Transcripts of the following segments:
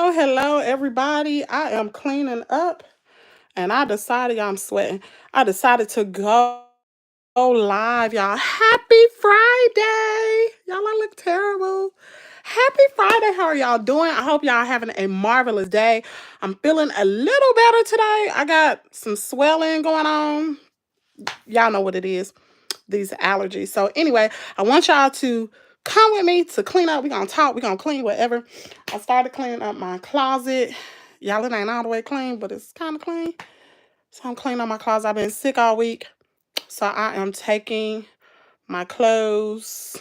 Hello, everybody. I am cleaning up and I decided, y'all, I'm sweating. I decided to go live, y'all. Happy Friday. Y'all, I look terrible. Happy Friday. How are y'all doing? I hope y'all having a marvelous day. I'm feeling a little better today. I got some swelling going on. Y'all know what it is, these allergies. So anyway, I want y'all to come with me to clean up. We're going to talk. We're going to clean whatever. I started cleaning up my closet. Y'all, it ain't all the way clean, but it's kind of clean. So I'm cleaning up my closet. I've been sick all week. So I am taking my clothes,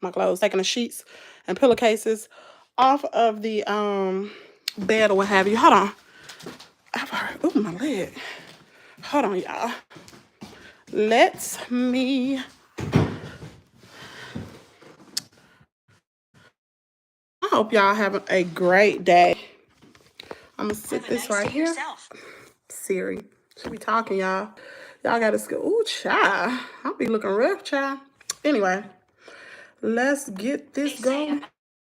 taking the sheets and pillowcases off of the bed or what have you. Hold on. Ooh, my leg. Hold on, y'all. Let me... I hope y'all having a great day. I'm gonna sit this right here. Siri. She be talking, y'all. Y'all gotta go. Ooh, child. I'll be looking rough, child. Anyway, let's get this going.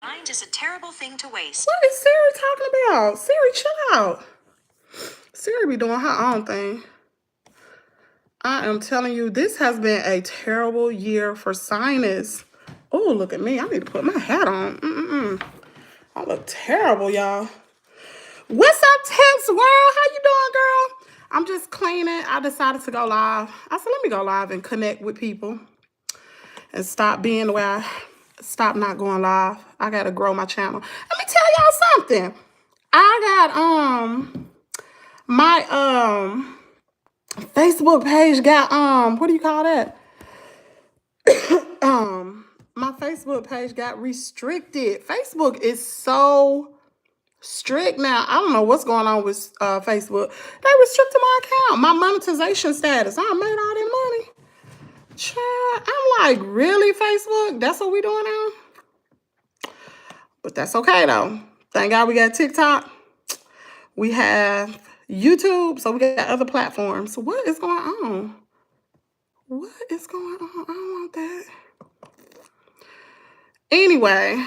Mind is a terrible thing to waste. What is Siri talking about? Siri, chill out. Siri be doing her own thing. I am telling you, this has been a terrible year for sinus. Oh, look at me. I need to put my hat on. I look terrible, y'all. What's up, Temps World? How you doing, girl? I'm just cleaning. I decided to go live. I said, let me go live and connect with people and stop being the way stop not going live. I gotta grow my channel. Let me tell y'all something. I got my Facebook page got what do you call that? My Facebook page got restricted. Facebook is so strict now. I don't know what's going on with Facebook. They restricted my account, my monetization status. I made all that money. Child, I'm like, really, Facebook? That's what we doing now? But that's okay, though. Thank God we got TikTok. We have YouTube, so we got other platforms. So what is going on? What is going on? I don't want that. Anyway,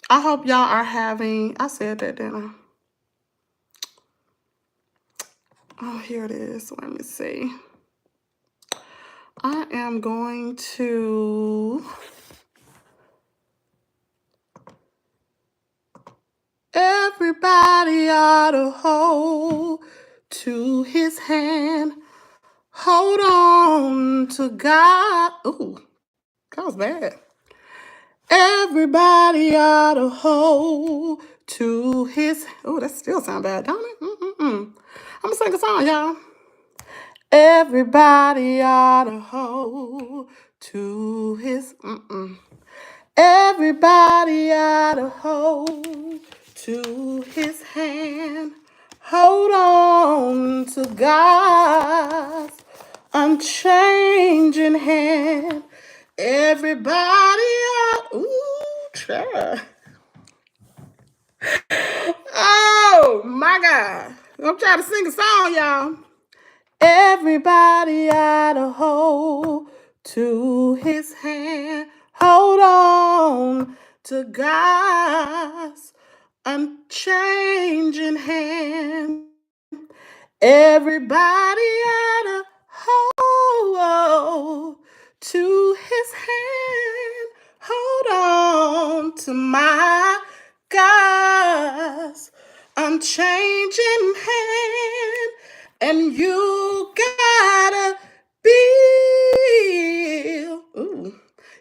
I hope y'all are having... I said that, didn't I? Oh, here it is. Let me see. I am going to... Everybody ought to hold to his hand. Hold on to God. Ooh, that was bad. Everybody ought to hold to his... Oh, that still sounds bad, don't it? I'm going to sing a song, y'all. Everybody ought to hold to his... Everybody ought to hold to his hand. Hold on to God's unchanging hand. Everybody ought... Ooh, child. Oh, my God. I'm trying to sing a song, y'all. Everybody ought to hold to his hand. Hold on to God's unchanging hand. Everybody ought to hold to his hand. Hold on to my God's unchanging hand. And you gotta build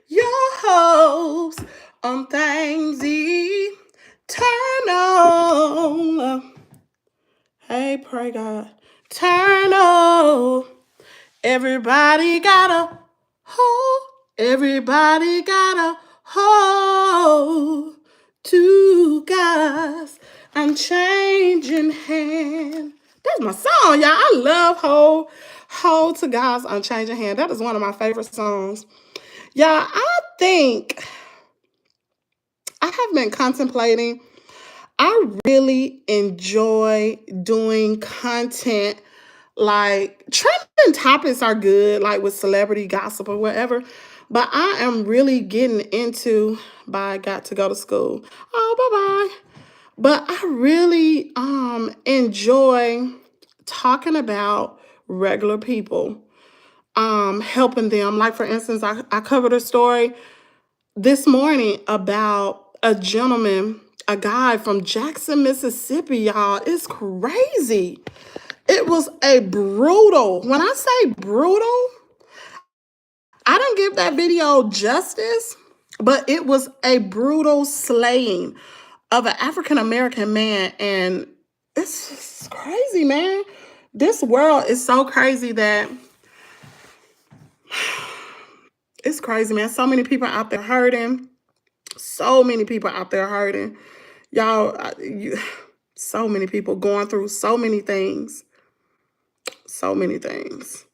your hopes on things eternal. Hey, pray God. Eternal. Everybody gotta hold. Everybody gotta hold to God's unchanging hand. That's my song, y'all. I love hold to God's unchanging hand. That is one of my favorite songs. Y'all, I think I have been contemplating. I really enjoy doing content. Like, trending topics are good, like with celebrity gossip or whatever. But I am really getting into... Bye, got to go to school. Oh, bye-bye. But I really enjoy talking about regular people, helping them. Like for instance, I covered a story this morning about a gentleman, a guy from Jackson, Mississippi, y'all. It's crazy. It was a brutal, when I say brutal, I didn't give that video justice, but it was a brutal slaying of an African American man. And it's just crazy, man. This world is so crazy that it's crazy, man. So many people out there hurting. So many people out there hurting. Y'all, so many people going through so many things. So many things.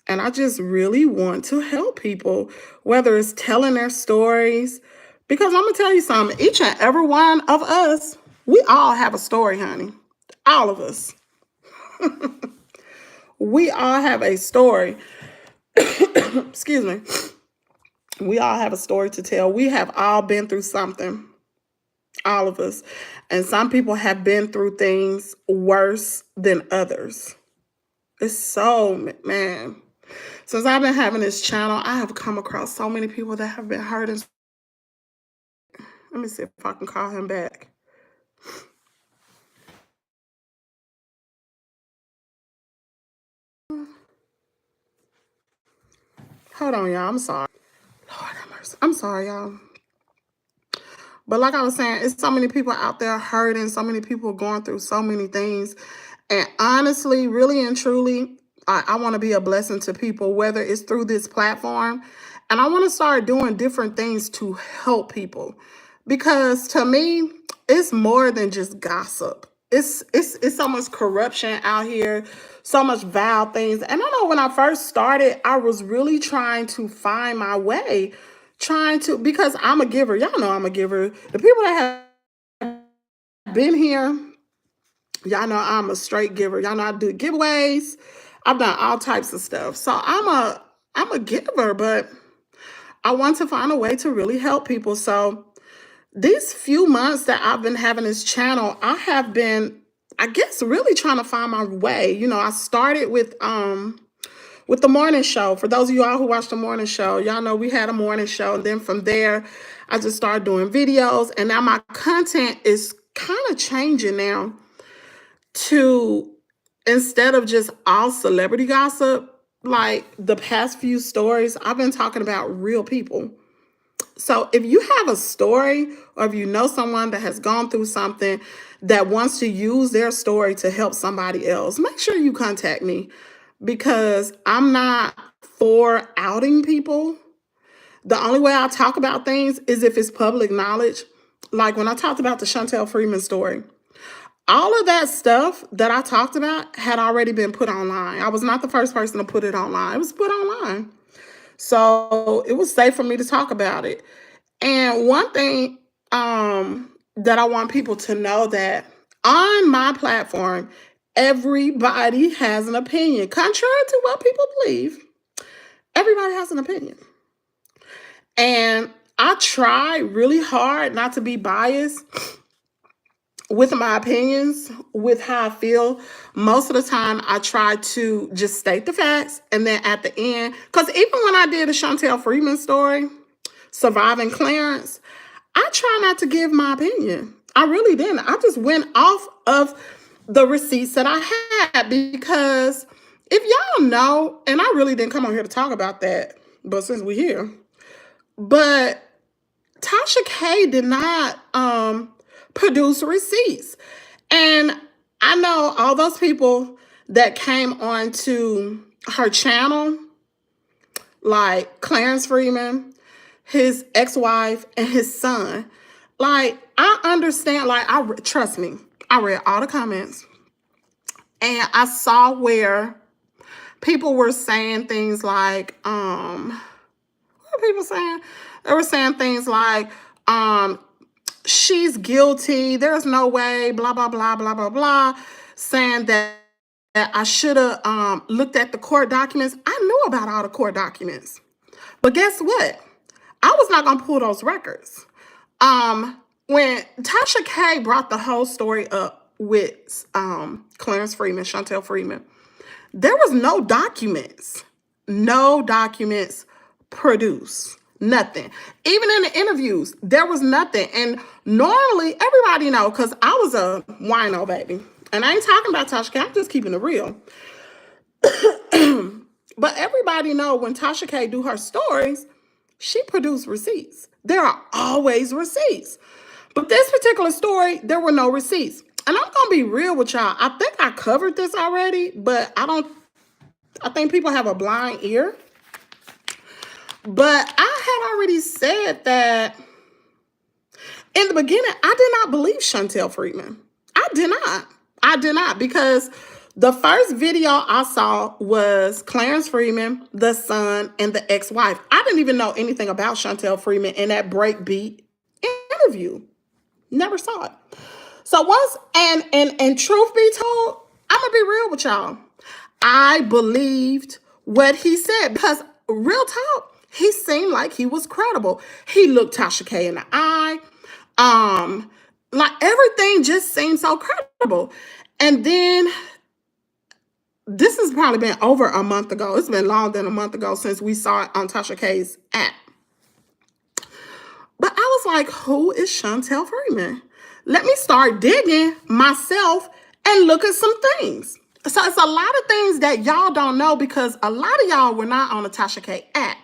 And I just really want to help people, whether it's telling their stories. Because I'm going to tell you something. Each and every one of us, we all have a story, honey. All of us. We all have a story. Excuse me. We all have a story to tell. We have all been through something. All of us. And some people have been through things worse than others. It's so, man. Since I've been having this channel, I have come across so many people that have been hurting. Let me see if I can call him back. Hold on, y'all. I'm sorry. Lord have mercy. I'm sorry, y'all. But like I was saying, it's so many people out there hurting, so many people going through so many things. And honestly, really and truly, I want to be a blessing to people, whether it's through this platform. And I want to start doing different things to help people. Because to me, it's more than just gossip. It's so much corruption out here, so much vile things. And I know when I first started, I was really trying to find my way, because I'm a giver. Y'all know I'm a giver. The people that have been here, y'all know I'm a straight giver. Y'all know I do giveaways. I've done all types of stuff. So I'm a giver, but I want to find a way to really help people. So these few months that I've been having this channel, I have been, I guess, really trying to find my way. You know, I started with the morning show. For those of you all who watch the morning show, y'all know we had a morning show. And then from there, I just started doing videos. And now my content is kind of changing now to, instead of just all celebrity gossip, like the past few stories, I've been talking about real people. So if you have a story, or if you know someone that has gone through something that wants to use their story to help somebody else, make sure you contact me, because I'm not for outing people. The only way I talk about things is if it's public knowledge. Like when I talked about the Chantel Freeman story, all of that stuff that I talked about had already been put online. I was not the first person to put it online. It was put online. So it was safe for me to talk about it. And one thing that I want people to know, that on my platform, everybody has an opinion. Contrary to what people believe, everybody has an opinion. And I try really hard not to be biased with my opinions, with how I feel. Most of the time, I try to just state the facts. And then at the end, because even when I did the Chantel Freeman story, Surviving Clarence, I try not to give my opinion. I really didn't. I just went off of the receipts that I had, because if y'all know, and I really didn't come on here to talk about that, but since we're here, but Tasha K did not produce receipts. And I know all those people that came on to her channel, like Clarence Freeman, his ex-wife, and his son. Like, I understand, like, trust me, I read all the comments, and I saw where people were saying things like, what were people saying? They were saying things like, she's guilty, there's no way, blah, blah, blah, blah, blah, blah, saying that I should have looked at the court documents. I knew about all the court documents. But guess what? I was not going to pull those records. when Tasha K brought the whole story up with Clarence Freeman, Chantel Freeman, there was no documents produced, nothing. Even in the interviews, there was nothing. And normally, everybody know, because I was a wino baby, and I ain't talking about Tasha K, I'm just keeping it real. But everybody know when Tasha K do her stories, she produced receipts. There are always receipts. But this particular story, there were no receipts. And I'm going to be real with y'all. I think I covered this already, but I think people have a blind ear. But I had already said that in the beginning, I did not believe Chantel Freeman. I did not, because the first video I saw was Clarence Freeman, the son, and the ex-wife. I didn't even know anything about Chantel Freeman in that breakbeat interview. Never saw it. So once, and truth be told, I'm gonna be real with y'all. I believed what he said, because real talk, he seemed like he was credible. He looked Tasha K in the eye. Like everything just seemed so credible. And then this has probably been over a month ago. It's been longer than a month ago since we saw it on Tasha K's app. But I was like, who is Chantel Freeman? Let me start digging myself and look at some things. So it's a lot of things that y'all don't know, because a lot of y'all were not on the Tasha K app.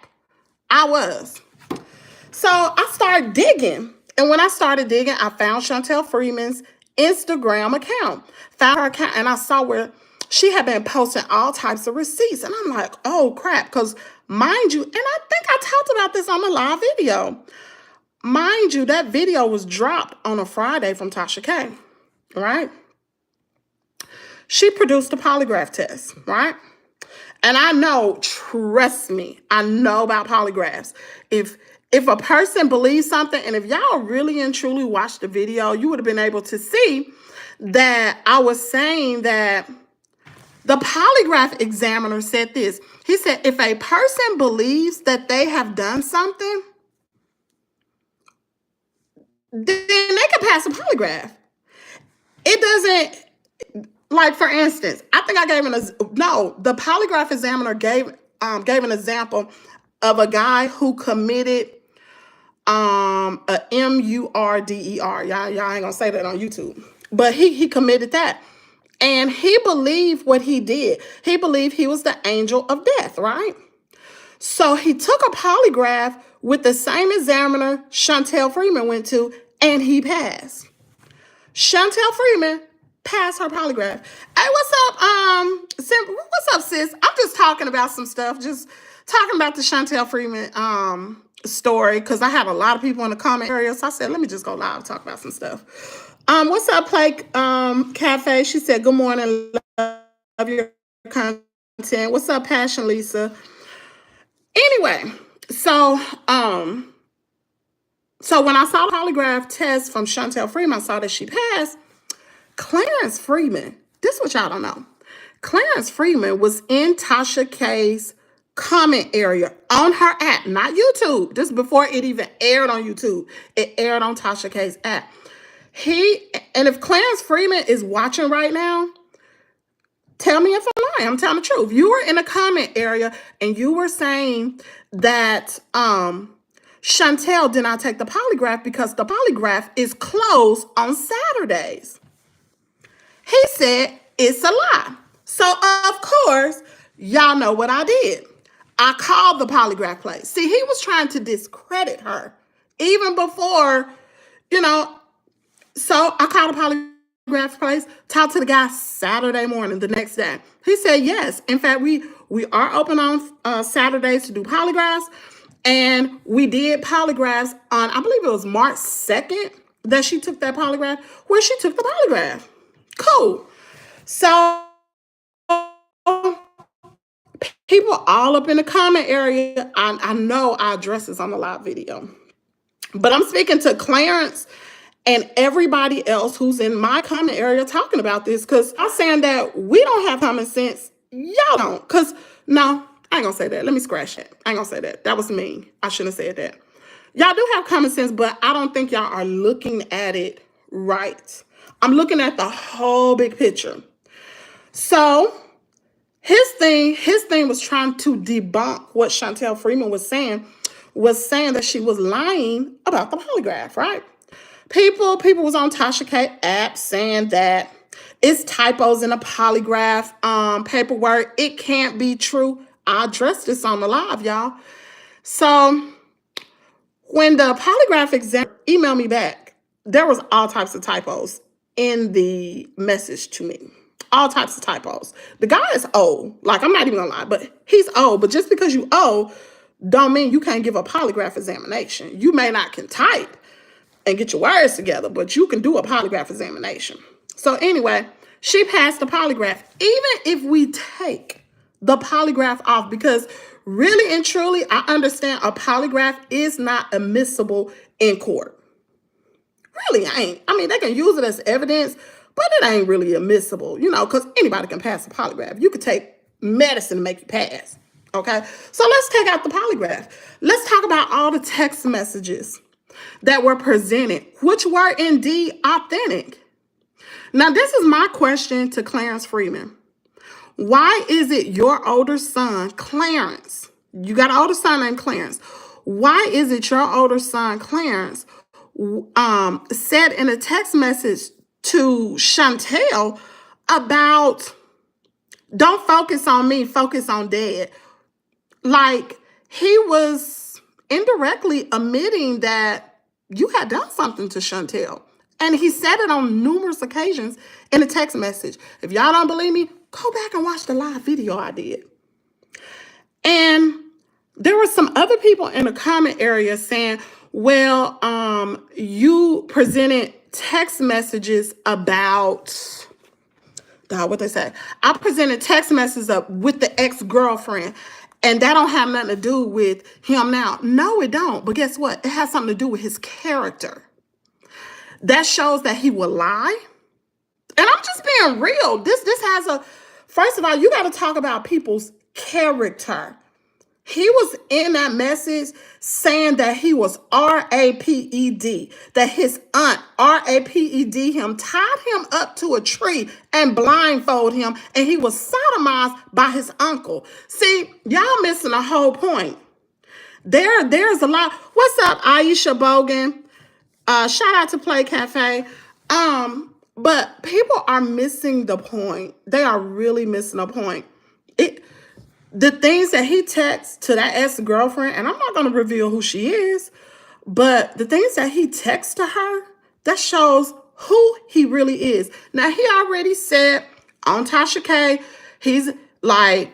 I was. So I started digging. And when I started digging, I found Chantel Freeman's Instagram account. Found her account, and I saw where she had been posting all types of receipts. And I'm like, oh crap. Because mind you, and I think I talked about this on the live video. Mind you, that video was dropped on a Friday from Tasha K, right? She produced a polygraph test, right? And I know, trust me, I know about polygraphs. If a person believes something, and if y'all really and truly watched the video, you would have been able to see that I was saying that the polygraph examiner said this. He said, if a person believes that they have done something, then they can pass a polygraph. It doesn't, like for instance, I think I gave the polygraph examiner gave an example of a guy who committed a MURDER. Y'all ain't gonna say that on YouTube, but he committed that, and he believed what he did. He believed he was the angel of death, right? So he took a polygraph with the same examiner Chantel Freeman went to, and he passed. Chantel Freeman passed her polygraph. Hey, what's up? What's up, sis? I'm just talking about some stuff. Just talking about the Chantel Freeman story, because I had a lot of people in the comment area. So I said, let me just go live and talk about some stuff. What's up, Play Cafe? She said, good morning. Love your content. What's up, Passion Lisa? Anyway, so when I saw the polygraph test from Chantel Freeman, I saw that she passed. Clarence Freeman, this is what y'all don't know. Clarence Freeman was in Tasha K's comment area on her app, not YouTube. This is before it even aired on YouTube. It aired on Tasha K's app. And if Clarence Freeman is watching right now, tell me if I'm lying. I'm telling the truth. You were in a comment area and you were saying that Chantel did not take the polygraph because the polygraph is closed on Saturdays. He said it's a lie. So, of course, y'all know what I did. I called the polygraph place. See, he was trying to discredit her even before, so I called the polygraph place, talked to the guy Saturday morning, the next day. He said, yes. In fact, we are open on Saturdays to do polygraphs. And we did polygraphs on, I believe it was March 2nd that she took that polygraph, where she took the polygraph. Cool. So people all up in the comment area, I know I address this on the live video, but I'm speaking to Clarence and everybody else who's in my comment area talking about this, because I'm saying that we don't have common sense. Y'all don't. Because, no, I ain't going to say that. Let me scratch that. I ain't going to say that. That was mean. I shouldn't have said that. Y'all do have common sense, but I don't think y'all are looking at it right. I'm looking at the whole big picture. So his thing was trying to debunk what Chantel Freeman was saying that she was lying about the polygraph, right? People was on Tasha K app saying that it's typos in a polygraph paperwork. It can't be true. I addressed this on the live, y'all. So when the polygraph examiner emailed me back, there was all types of typos in the message to me. All types of typos. The guy is old. Like, I'm not even gonna lie, but he's old. But just because you old, don't mean you can't give a polygraph examination. You may not can type and get your words together, but you can do a polygraph examination. So anyway, she passed the polygraph. Even if we take the polygraph off, because really and truly, I understand a polygraph is not admissible in court. Really ain't. I mean, they can use it as evidence, but it ain't really admissible, because anybody can pass a polygraph. You could take medicine to make you pass, okay? So let's take out the polygraph. Let's talk about all the text messages that were presented, which were indeed authentic. Now, this is my question to Clarence Freeman. Why is it your older son, Clarence, you got an older son named Clarence, why is it your older son, Clarence, said in a text message to Chantel about, don't focus on me, focus on dad? Like, he was indirectly admitting that you had done something to Chantel. And he said it on numerous occasions in a text message. If y'all don't believe me, go back and watch the live video I did. And there were some other people in the comment area saying, well, you presented text messages about, what they say. I presented text messages up with the ex-girlfriend, and that don't have nothing to do with him now. No, it don't. But guess what? It has something to do with his character. That shows that he will lie. And I'm just being real. This has first of all, you got to talk about people's character. He was in that message saying that he was RAPED, that his aunt RAPED him, tied him up to a tree and blindfolded him, and he was sodomized by his uncle. See, y'all missing the whole point. There's a lot. What's up, Aisha Bogan? Shout out to Play Cafe. But people are missing the point. They are really missing the point. The things that he texts to that ex-girlfriend, and I'm not going to reveal who she is, but the things that he texts to her, that shows who he really is. Now, he already said on Tasha K, he's like,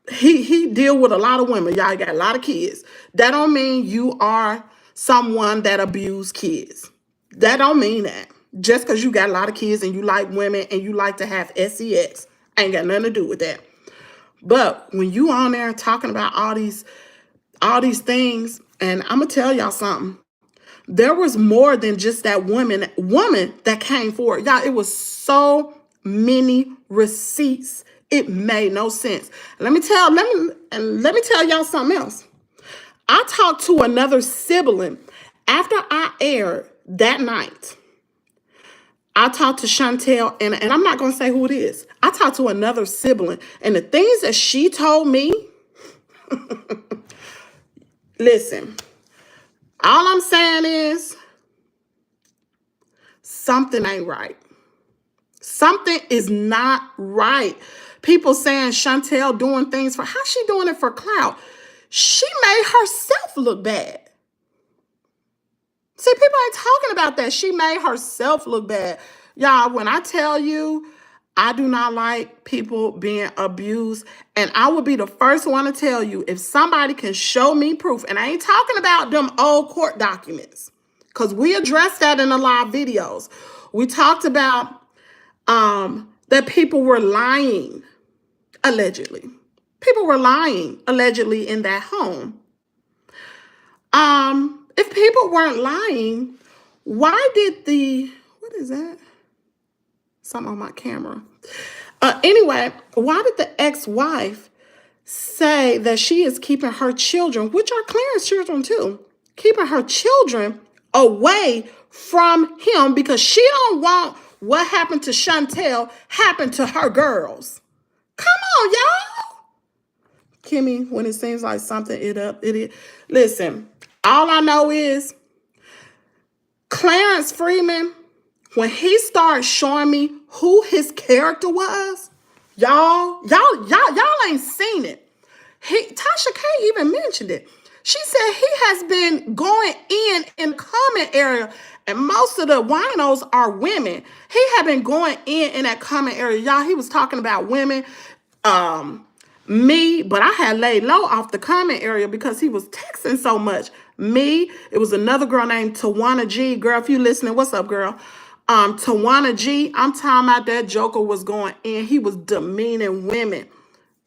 he deal with a lot of women. Y'all got a lot of kids. That don't mean you are someone that abuse kids. That don't mean that. Just because you got a lot of kids and you like women and you like to have sex, ain't got nothing to do with that. But when you on there talking about all these things, and I'm gonna tell y'all something, there was more than just that woman that came forward. Y'all, it was so many receipts. It made no sense. Let me tell y'all something else. I talked to another sibling after I aired that night. I talked to Chantel, and I'm not going to say who it is. I talked to another sibling, and the things that she told me, listen, all I'm saying is something ain't right. Something is not right. People saying Chantel doing things for, how's she doing it for clout? She made herself look bad. See, people ain't talking about that. She made herself look bad. Y'all, when I tell you, I do not like people being abused. And I will be the first one to tell you, if somebody can show me proof, and I ain't talking about them old court documents, because we addressed that in the live videos. We talked about that people were lying, allegedly. People were lying, allegedly, in that home. If people weren't lying, why did what is that? Something on my camera. Anyway, why did the ex-wife say that she is keeping her children, which are Clarence's children too, keeping her children away from him because she don't want what happened to Chantel happen to her girls. Come on, y'all. Kimmy, when it seems like something it is. Listen, all I know is Clarence Freeman, when he started showing me who his character was, y'all ain't seen it. Tasha K even mentioned it. She said he has been going in the comment area, and most of the winos are women. He had been going in that comment area. Y'all, he was talking about women, me, but I had laid low off the comment area because he was texting so much. Me, it was another girl named Tawana G. Girl, if you listening, what's up, girl? Tawana G, I'm talking about that joker was going in. He was demeaning women.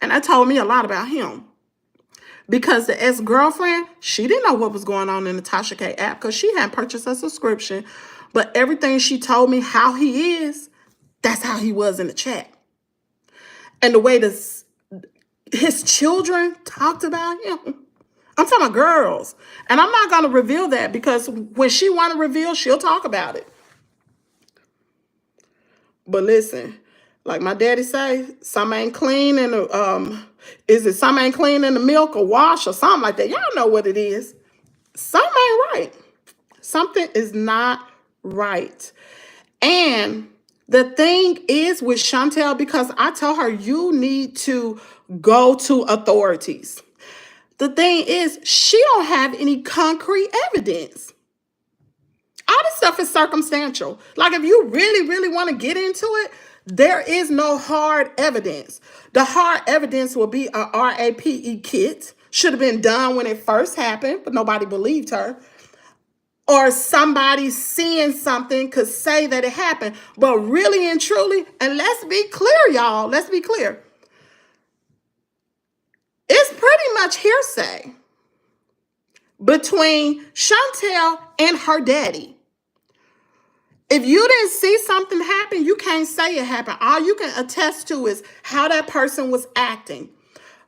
And that told me a lot about him. Because the ex-girlfriend, she didn't know what was going on in the Tasha K app because she hadn't purchased a subscription. But everything she told me how he is, that's how he was in the chat. And the way his children talked about him. I'm talking about girls. And I'm not going to reveal that because when she want to reveal, she'll talk about it. But listen, like my daddy say, some ain't clean in the, some ain't clean in the milk or wash or something like that. Y'all know what it is. Something ain't right. Something is not right. And the thing is with Chantel, because I tell her, you need to go to authorities. The thing is, she don't have any concrete evidence. All this stuff is circumstantial. Like if you really, really want to get into it, there is no hard evidence. The hard evidence will be a RAPE kit. Should have been done when it first happened, but nobody believed her. Or somebody seeing something could say that it happened. But really and truly, and let's be clear, y'all, let's be clear. It's pretty much hearsay between Chantel and her daddy. If you didn't see something happen, you can't say it happened. All you can attest to is how that person was acting.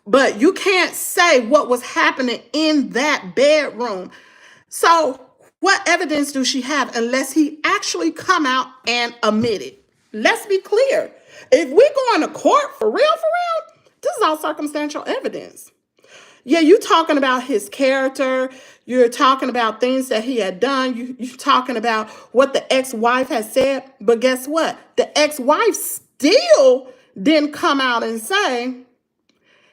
But you can't say what was happening in that bedroom. So what evidence do she have unless he actually come out and admit it? Let's be clear. If we going to court for real, this is all circumstantial evidence. Yeah, you talking about his character. You're talking about things that he had done. You're talking about what the ex-wife has said. But guess what? The ex-wife still didn't come out and say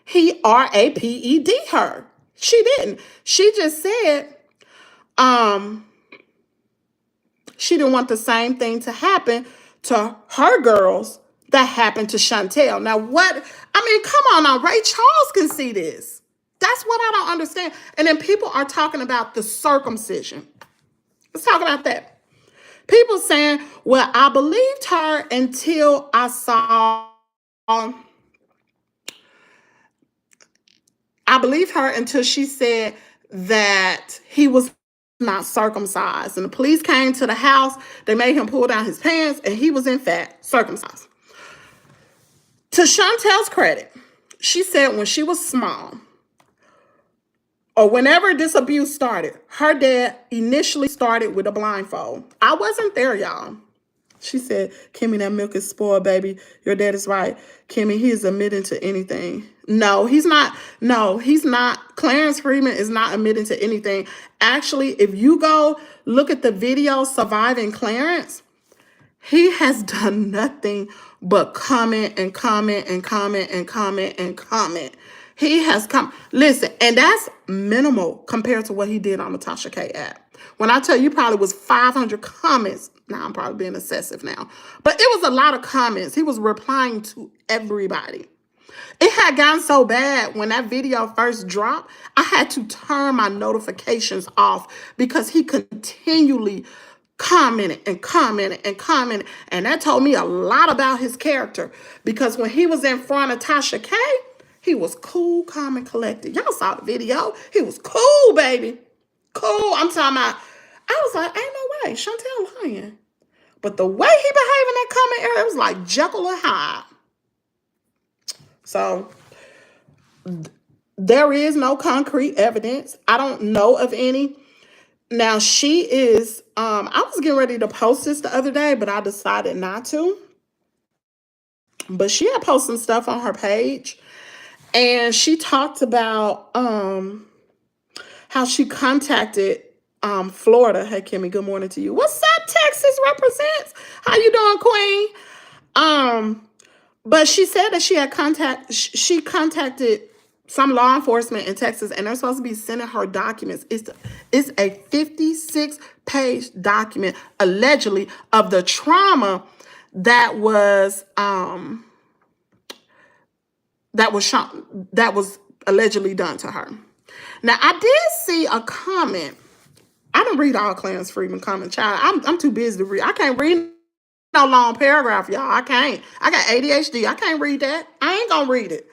he RAPED her. She didn't. She just said she didn't want the same thing to happen to her girls that happened to Chantel. Now what? I mean, come on now. Ray Charles can see this. That's what I don't understand. And then people are talking about the circumcision. Let's talk about that. People saying, well, I believed her until I saw, I believed her until she said that he was not circumcised. And the police came to the house. They made him pull down his pants, and he was in fact circumcised. To Chantel's credit, she said when she was small, or whenever this abuse started, her dad initially started with a blindfold. I wasn't there, y'all. She said, Kimmy, that milk is spoiled, baby. Your dad is right. Kimmy, he is admitting to anything. No, he's not. No, he's not. Clarence Freeman is not admitting to anything. Actually, if you go look at the video, Surviving Clarence, he has done nothing but comment and comment and comment and comment and comment. He has come, listen, and that's minimal compared to what he did on the Tasha K app. When I tell you probably was 500 comments, now I'm probably being excessive now, but it was a lot of comments. He was replying to everybody. It had gotten so bad when that video first dropped, I had to turn my notifications off because he continually commented and commented and commented. And that told me a lot about his character because when he was in front of Tasha K, he was cool, calm, and collected. Y'all saw the video. He was cool, baby. Cool. I'm talking about, I was like, ain't no way. Chantel lying. But the way he behaved in that comment area, it was like Jekyll and Hyde. So There is no concrete evidence. I don't know of any. Now she is, I was getting ready to post this the other day, but I decided not to. But she had posted some stuff on her page, and she talked about how she contacted Florida. Hey Kimmy, good morning to you. What's up, Texas represents? How you doing, Queen? But she said that she contacted some law enforcement in Texas, and they're supposed to be sending her documents. It's a 56-page document allegedly of the trauma that was allegedly done to her. Now, I did see a comment. I don't read all Clarence Freeman comment, child. I'm too busy to read. I can't read no long paragraph, y'all. I can't. I got ADHD. I can't read that. I ain't gonna read it.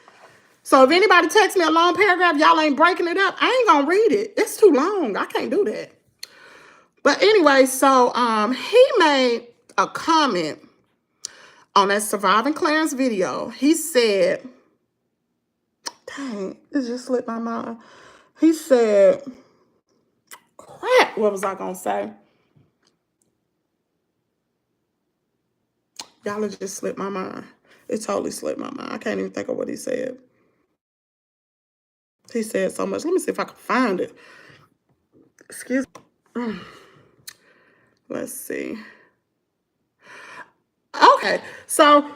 So if anybody texts me a long paragraph, y'all ain't breaking it up, I ain't gonna read it. It's too long. I can't do that. But anyway, so he made a comment on that Surviving Clarence video. He said, dang, it just slipped my mind. He said, crap, what was I gonna say? Y'all have just slipped my mind. It totally slipped my mind. I can't even think of what he said. He said so much. Let me see if I can find it. Excuse me. Let's see. Okay, so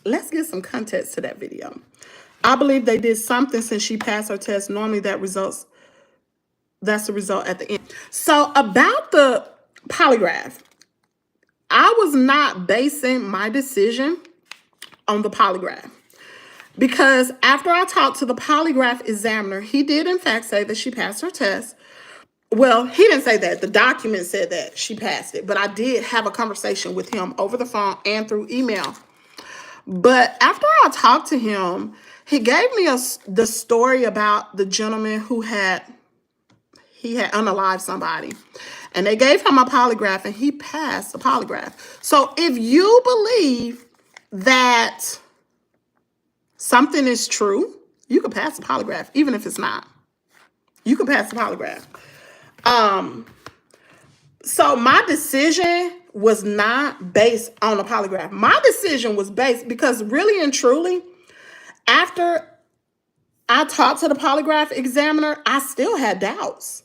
let's get some context to that video. I believe they did something since she passed her test. Normally that's the result at the end. So about the polygraph, I was not basing my decision on the polygraph, because after I talked to the polygraph examiner, he did in fact say that she passed her test. Well, he didn't say that. The document said that she passed it, but I did have a conversation with him over the phone and through email. But after I talked to him, he gave me the story about the gentleman who had unalived somebody, and they gave him a polygraph, and he passed the polygraph. So if you believe that something is true, you can pass the polygraph, even if it's not. You can pass the polygraph. So my decision was not based on a polygraph. My decision was based because really and truly, after I talked to the polygraph examiner, I still had doubts.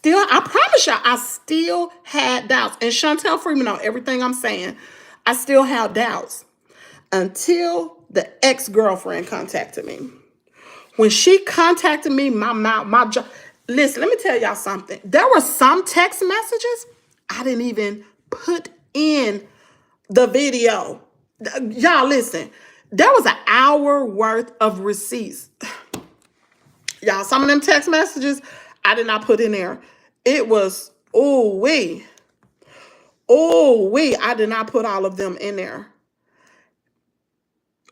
I promise y'all, I still had doubts. And Chantel Freeman know everything I'm saying. I still had doubts until the ex-girlfriend contacted me. When she contacted me, my jaw. Listen, let me tell y'all something. There were some text messages I didn't even put in the video. Y'all listen. There was an hour worth of receipts. Y'all, some of them text messages I did not put in there. It was, I did not put all of them in there.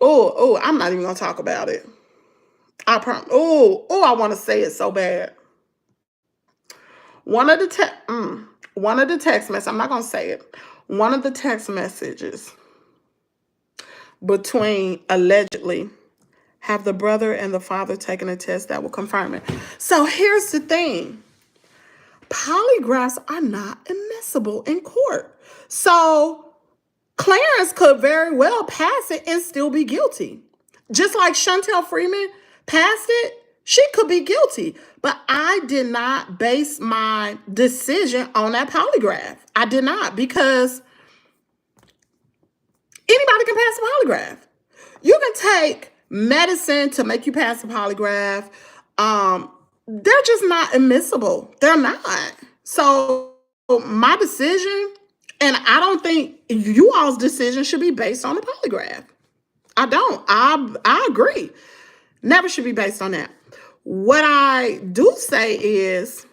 I'm not even gonna talk about it. I promise. I want to say it so bad. One of the text messages, I'm not going to say it. One of the text messages between allegedly have the brother and the father taken a test that will confirm it. So here's the thing. Polygraphs are not admissible in court. So Clarence could very well pass it and still be guilty. Just like Chantel Freeman passed it, she could be guilty. But I did not base my decision on that polygraph. I did not, because anybody can pass a polygraph. You can take medicine to make you pass a polygraph. They're just not admissible. They're not. So my decision, and I don't think you all's decision should be based on a polygraph. I don't. I agree. Never should be based on that. What I do say is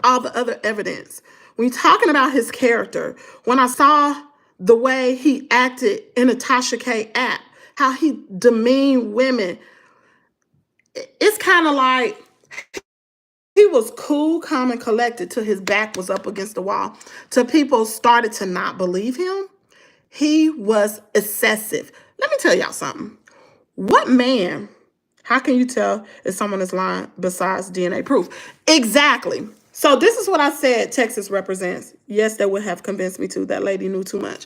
all the other evidence. When you're talking about his character, when I saw the way he acted in a Tasha K app, how he demeaned women, it's kind of like he was cool, calm, and collected till his back was up against the wall, till people started to not believe him. He was excessive. Let me tell y'all something. What man? How can you tell if someone is lying besides DNA proof? Exactly. So this is what I said Texas represents. Yes, that would have convinced me to. That lady knew too much.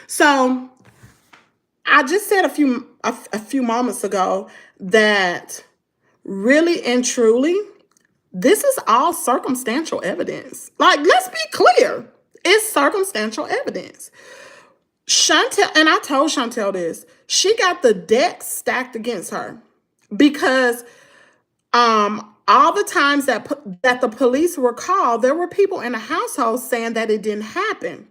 So I just said a few moments ago that really and truly, this is all circumstantial evidence. Like, let's be clear. It's circumstantial evidence. Chantel, and I told Chantel this, she got the deck stacked against her because all the times that the police were called, there were people in the household saying that it didn't happen.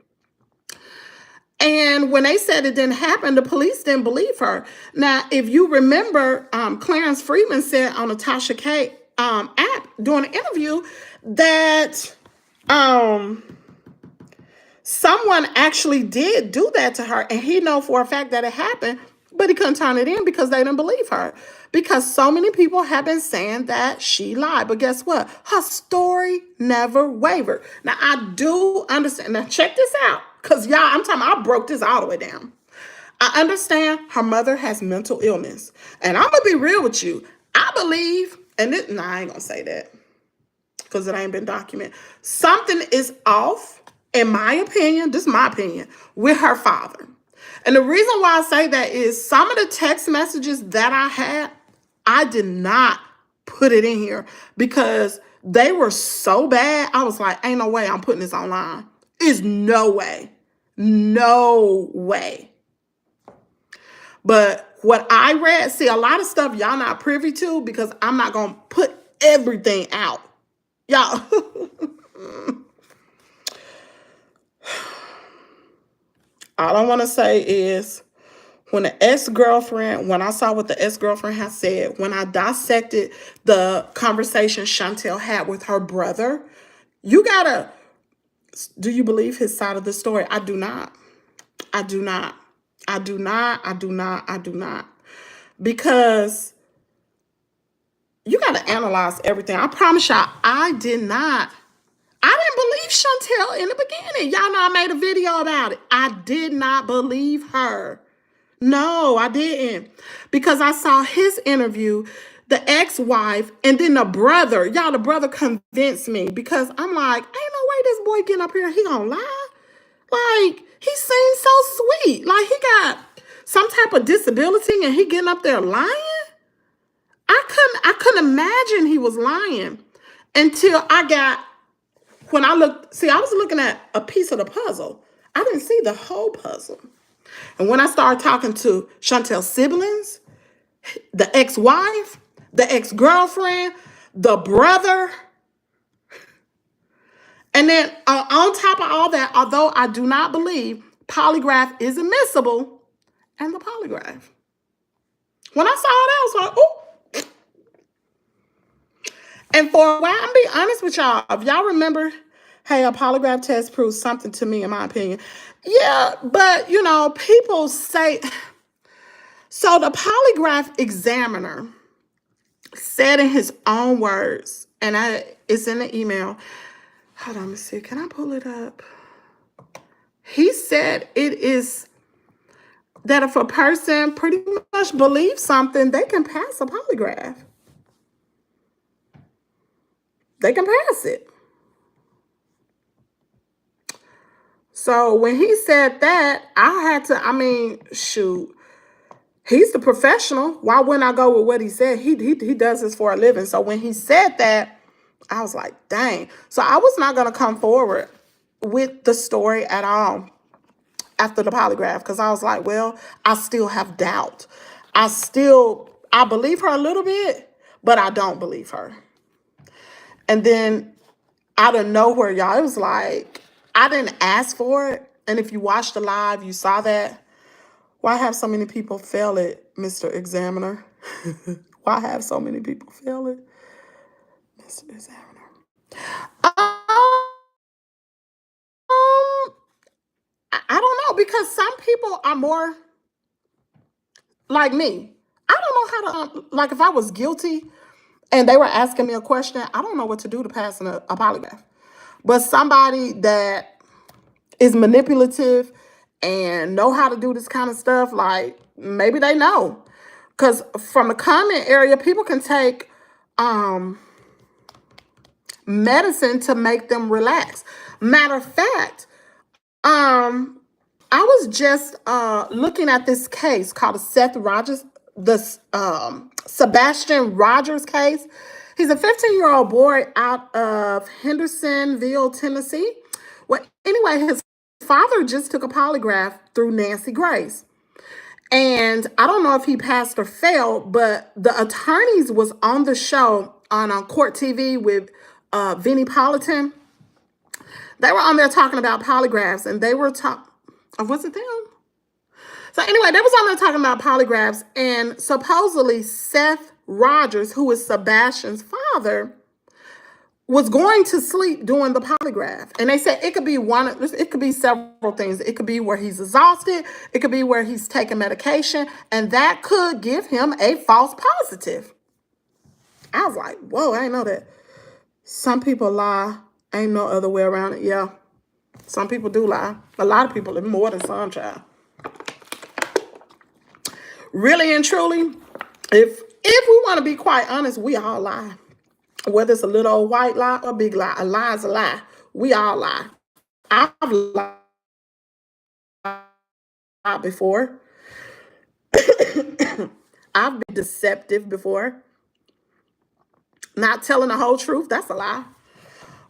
And when they said it didn't happen, the police didn't believe her. Now, if you remember, Clarence Freeman said on the Tasha K app during an interview that someone actually did do that to her, and he know for a fact that it happened, but he couldn't turn it in because they didn't believe her. Because so many people have been saying that she lied. But guess what? Her story never wavered. Now, I do understand. Now, check this out. Because, y'all, I broke this all the way down. I understand her mother has mental illness. And I'm going to be real with you. I believe, and I ain't going to say that because it ain't been documented. Something is off, in my opinion, this is my opinion, with her father. And the reason why I say that is some of the text messages that I had, I did not put it in here because they were so bad. I was like, ain't no way I'm putting this online. Is no way. No way. But what I read, see, a lot of stuff y'all not privy to because I'm not going to put everything out. Y'all. All I want to say is when I saw what the ex-girlfriend had said, when I dissected the conversation Chantel had with her brother, do you believe his side of the story? I do not. I do not. I do not. I do not. I do not. Because you got to analyze everything. I promise y'all, I didn't believe Chantel in the beginning. Y'all know I made a video about it. I did not believe her. No, I didn't. Because I saw his interview, the ex-wife, and then the brother. Y'all, the brother convinced me because I'm like, ain't no way this boy getting up here, he gonna lie. Like, he seems so sweet. Like, he got some type of disability and he getting up there lying? I couldn't imagine he was lying until when I looked, I was looking at a piece of the puzzle. I didn't see the whole puzzle. And when I started talking to Chantel's siblings, the ex-wife, the ex-girlfriend, the brother, and then on top of all that, although I do not believe polygraph is admissible, and the polygraph. When I saw that, I was like, ooh. And for a while, I'm being honest with y'all. If y'all remember, hey, a polygraph test proves something to me, in my opinion. Yeah, but, people say... So the polygraph examiner said in his own words, and it's in the email. Hold on, let me see. Can I pull it up? He said it is that if a person pretty much believes something, they can pass a polygraph. They can pass it. So when he said that, I had to, shoot. He's the professional. Why wouldn't I go with what he said? He does this for a living. So when he said that, I was like, dang. So I was not going to come forward with the story at all after the polygraph because I was like, well, I still have doubt. I believe her a little bit, but I don't believe her. And then out of nowhere, y'all, it was like, I didn't ask for it. And if you watched the live, you saw that. Why have so many people fail it, Mr. Examiner? Why have so many people fail it, Mr. Examiner? I don't know, because some people are more like me. I don't know how to, like if I was guilty and they were asking me a question, I don't know what to do to pass a polygraph. But somebody that is manipulative and know how to do this kind of stuff, like maybe they know. because from the comment area, people can take medicine to make them relax. Matter of fact, I was just looking at this case called the Sebastian Rogers case. He's a 15-year-old boy out of Hendersonville, Tennessee. Well, anyway, his father just took a polygraph through Nancy Grace. And I don't know if he passed or failed, but the attorneys was on the show on Court TV with Vinnie Politan. They were on there talking about polygraphs, and they were talking, was it them? So anyway, they was on there talking about polygraphs, and supposedly Seth Rogers, who is Sebastian's father, was going to sleep doing the polygraph. And they said it could be it could be several things. It could be where he's exhausted. It could be where he's taking medication, and that could give him a false positive. I was like, whoa, I didn't know that. Some people lie. Ain't no other way around it. Yeah. Some people do lie. A lot of people, more than some, child. Really and truly, if we want to be quite honest, we all lie. Whether it's a little old white lie or a big lie, a lie is a lie. We all lie. I've lied before. I've been deceptive before. Not telling the whole truth, that's a lie.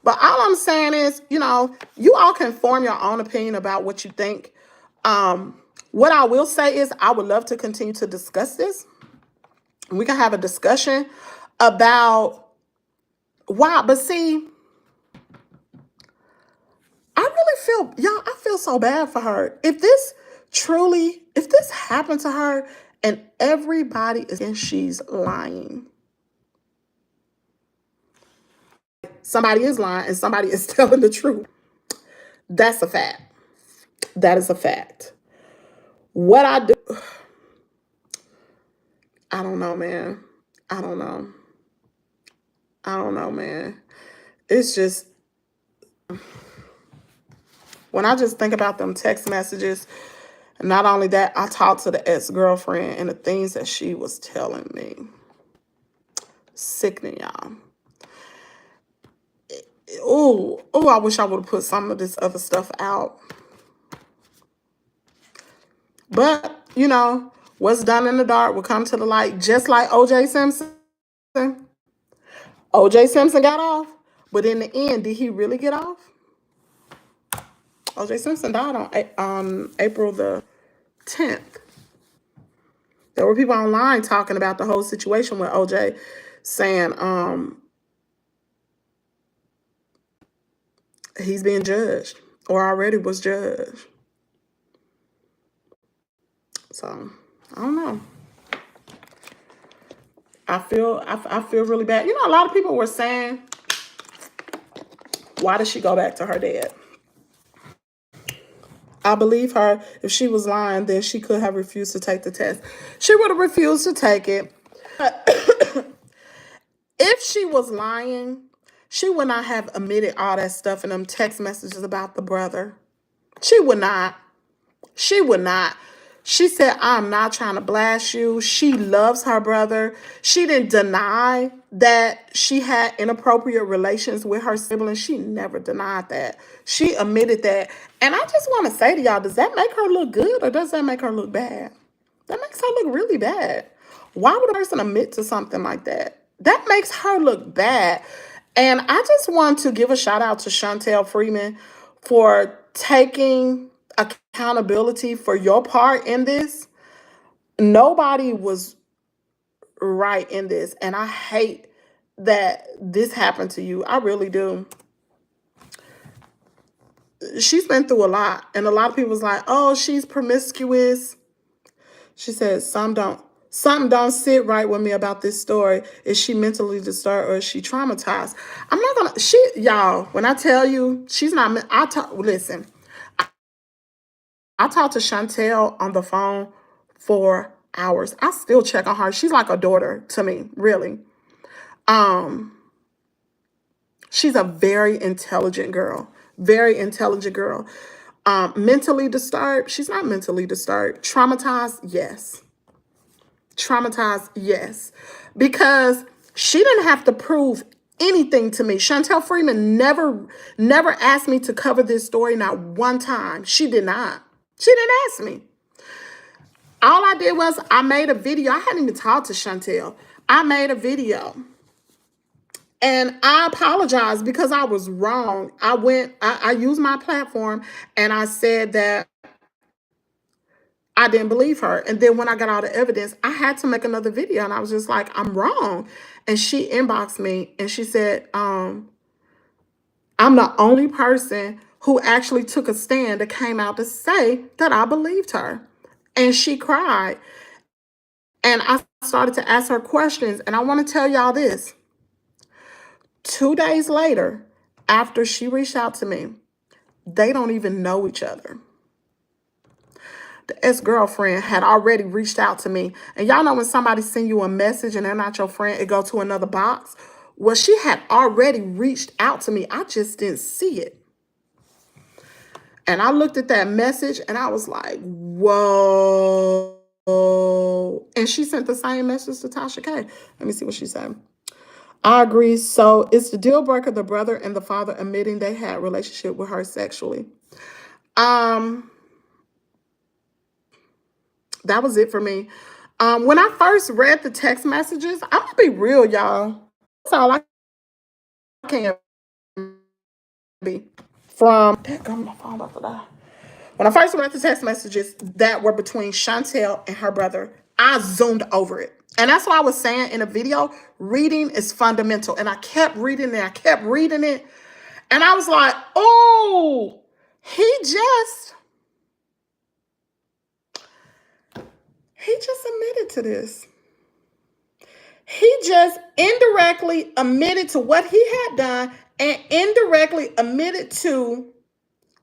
But all I'm saying is, you know, you all can form your own opinion about what you think. What I will say is I would love to continue to discuss this. We can have a discussion about why. But see, I feel so bad for her. If this happened to her and everybody is and she's lying. Somebody is lying and somebody is telling the truth. That's a fact. That is a fact. What I do, I don't know, man. I don't know, man. It's just, when I just think about them text messages, and not only that, I talked to the ex-girlfriend and the things that she was telling me. Sickening, y'all. Oh, I wish I would have put some of this other stuff out. But, you know, what's done in the dark will come to the light, just like O.J. Simpson. O.J. Simpson got off, but in the end, did he really get off? O.J. Simpson died on April the 10th. There were people online talking about the whole situation with O.J. saying he's being judged or already was judged. So, I don't know. I feel really bad. You know, a lot of people were saying, why did she go back to her dad? I believe her. If she was lying, then she could have refused to take the test. She would have refused to take it. If she was lying, she would not have admitted all that stuff in them text messages about the brother. She would not. She would not. She said, I'm not trying to blast you. She loves her brother. She didn't deny that she had inappropriate relations with her siblings. She never denied that. She admitted that. And I just want to say to y'all, does that make her look good or does that make her look bad? That makes her look really bad. Why would a person admit to something like that? That makes her look bad. And I just want to give a shout out to Chantel Freeman for taking accountability for your part in this. Nobody was right in this. And I hate that this happened to you. I really do. She's been through a lot. And a lot of people was like, oh, she's promiscuous. She said, something don't sit right with me about this story. Is she mentally disturbed or is she traumatized? I'm not gonna, y'all, when I tell you, she's not, listen, I talked to Chantel on the phone for hours. I still check on her. She's like a daughter to me, really. She's a very intelligent girl. Very intelligent girl. Mentally disturbed? She's not mentally disturbed. Traumatized? Yes. Traumatized, yes. Because she didn't have to prove anything to me. Chantel Freeman never asked me to cover this story, not one time. She did not. She didn't ask me. All I did was I made a video. I hadn't even talked to Chantel. I made a video. And I apologized because I was wrong. I used my platform and I said that I didn't believe her. And then when I got all the evidence, I had to make another video. And I was just like, I'm wrong. And she inboxed me and she said, I'm the only person who actually took a stand that came out to say that I believed her. And she cried. And I started to ask her questions. And I want to tell y'all this. 2 days later, after she reached out to me, they don't even know each other. The ex-girlfriend had already reached out to me. And y'all know when somebody send you a message and they're not your friend, it go to another box? Well, she had already reached out to me. I just didn't see it. And I looked at that message and I was like, whoa. And she sent the same message to Tasha K. Let me see what she said. I agree. So it's the deal breaker, the brother and the father admitting they had a relationship with her sexually. That was it for me. When I first read the text messages, I'm gonna be real, y'all. That's all I can be. From my phone about to die. When I first read the text messages that were between Chantel and her brother, I zoomed over it. And that's why I was saying in a video, reading is fundamental. And I kept reading it. I kept reading it. And I was like, oh, he just admitted to this. He just indirectly admitted to what he had done and indirectly admitted to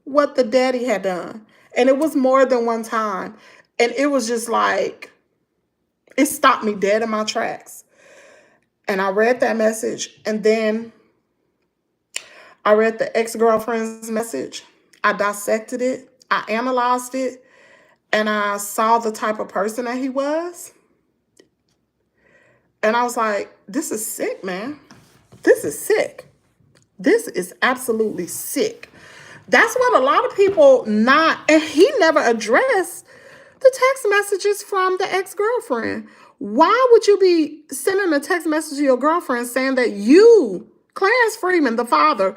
what the daddy had done. And it was more than one time. And it was just like, it stopped me dead in my tracks. And I read that message. And then I read the ex-girlfriend's message. I dissected it. I analyzed it. And I saw the type of person that he was. And I was like, this is sick, man. This is sick. This is absolutely sick. That's what a lot of people and he never addressed the text messages from the ex-girlfriend. Why would you be sending a text message to your girlfriend saying that you, Clarence Freeman, the father,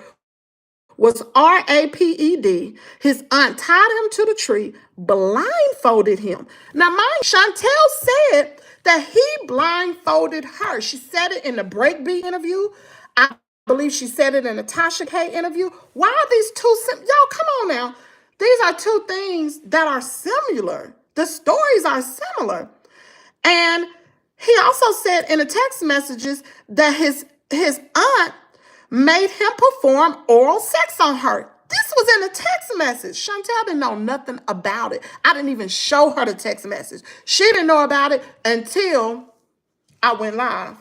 was RAPED. His aunt tied him to the tree, blindfolded him. Now, mind, Chantel said that he blindfolded her. She said it in the Breakbeat interview. I believe she said it in the Tasha K interview. Why are these two? Y'all, come on now. These are two things that are similar. The stories are similar. And he also said in the text messages that his aunt made him perform oral sex on her. This was in a text message. Chantel didn't know nothing about it. I didn't even show her the text message. She didn't know about it until I went live.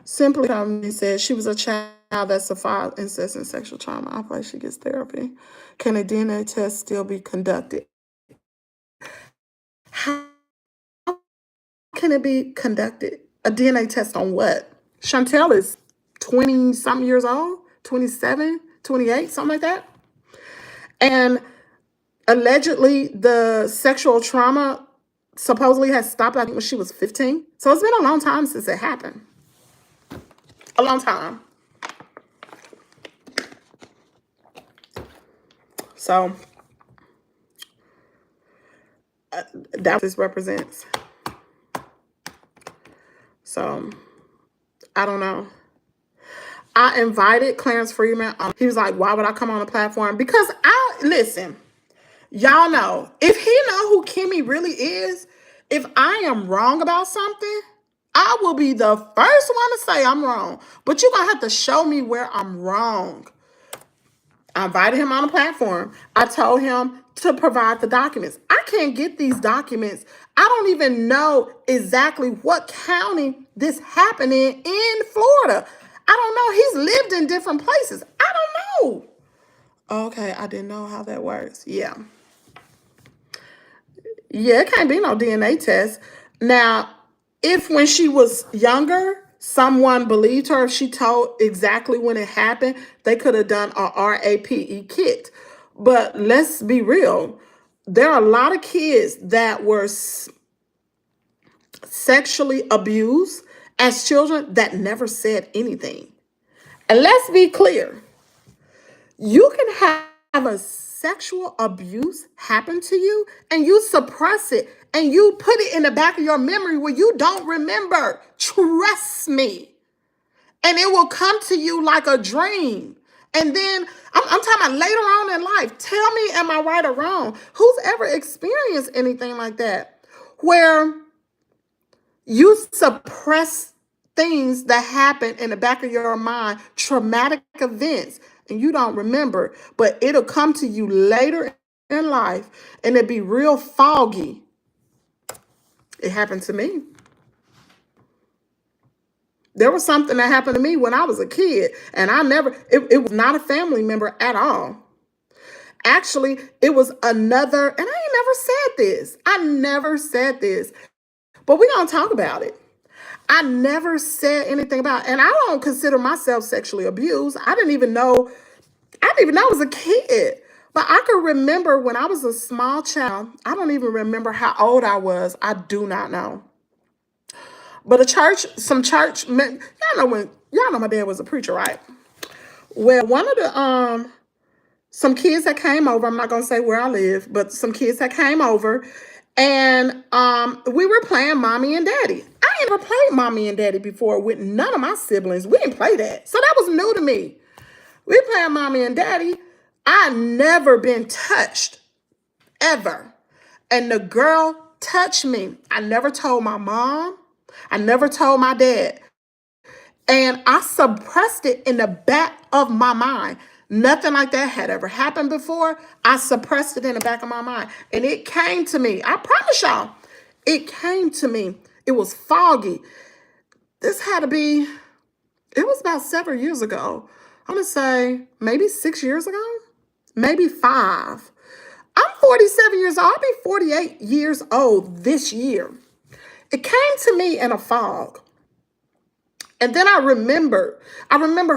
Simply, he said she was a child that survived incest and sexual trauma. I pray she gets therapy. Can a DNA test still be conducted? How can it be conducted? A DNA test on what? Chantel is 20-something years old, 27, 28, something like that. And allegedly, the sexual trauma supposedly has stopped, I think, when she was 15. So it's been a long time since it happened. A long time. So that this represents. So I don't know. I invited Clarence Freeman. He was like, why would I come on the platform? Because listen, y'all know, if he know who Kimmy really is, if I am wrong about something, I will be the first one to say I'm wrong. But you're going to have to show me where I'm wrong. I invited him on the platform. I told him to provide the documents. I can't get these documents. I don't even know exactly what county this happened in Florida. I don't know. He's lived in different places. I don't know. Okay, I didn't know how that works. Yeah. Yeah, it can't be no DNA test. Now, if when she was younger, someone believed her, if she told exactly when it happened, they could have done a RAPE kit. But let's be real. There are a lot of kids that were sexually abused as children that never said anything. And let's be clear, you can have a sexual abuse happen to you and you suppress it and you put it in the back of your memory where you don't remember. Trust me. And it will come to you like a dream. And then I'm talking about later on in life. Tell me, am I right or wrong? Who's ever experienced anything like that? Where you suppress things that happen in the back of your mind, traumatic events, and you don't remember, but it'll come to you later in life and it'll be real foggy. It happened to me. There was something that happened to me when I was a kid, and it was not a family member at all. Actually, it was another, and I ain't never said this. I never said this, but we're going to talk about it. I never said anything about it, and I don't consider myself sexually abused. I didn't even know I was a kid. But I can remember when I was a small child. I don't even remember how old I was. I do not know. But some church men, y'all know my dad was a preacher, right? Well, one of the some kids that came over, I'm not gonna say where I live, but some kids that came over, and we were playing mommy and daddy. I ain't never played mommy and daddy before with none of my siblings. We didn't play that. So that was new to me. We playing mommy and daddy. I never been touched, ever. And the girl touched me. I never told my mom. I never told my dad. And I suppressed it in the back of my mind. Nothing like that had ever happened before. I suppressed it in the back of my mind. And it came to me. I promise y'all, it came to me. It was foggy. This had to be, it was about several years ago. I'm going to say maybe 6 years ago, maybe 5. I'm 47 years old. I'll be 48 years old this year. It came to me in a fog. And then I remember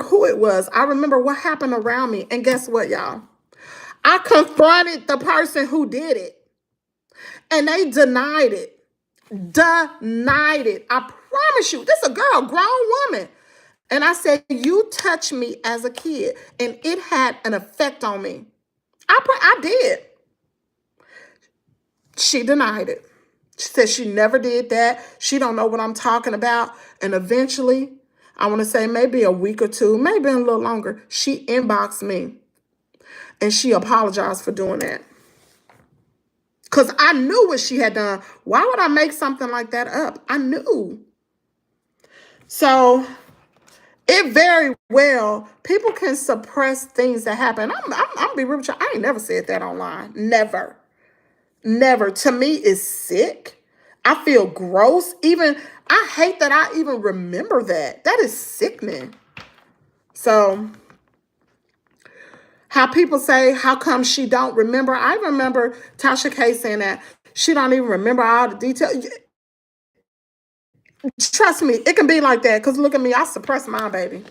who it was. I remember what happened around me. And guess what, y'all? I confronted the person who did it. And they denied it. Denied it. I promise you, this is a girl, grown woman. And I said, you touched me as a kid. And it had an effect on me. I did. She denied it. She said she never did that. She don't know what I'm talking about. And eventually, I want to say maybe a week or two, maybe a little longer, she inboxed me. And she apologized for doing that. Because I knew what she had done. Why would I make something like that up? I knew. So it very well, people can suppress things that happen. I'm be real with you. I ain't never said that online. Never. Never. To me, it's sick. I feel gross. I hate that I even remember that. That is sickening. So, how people say, how come she don't remember? I remember Tasha K saying that she don't even remember all the details. Trust me, it can be like that. Because look at me, I suppress mine, baby.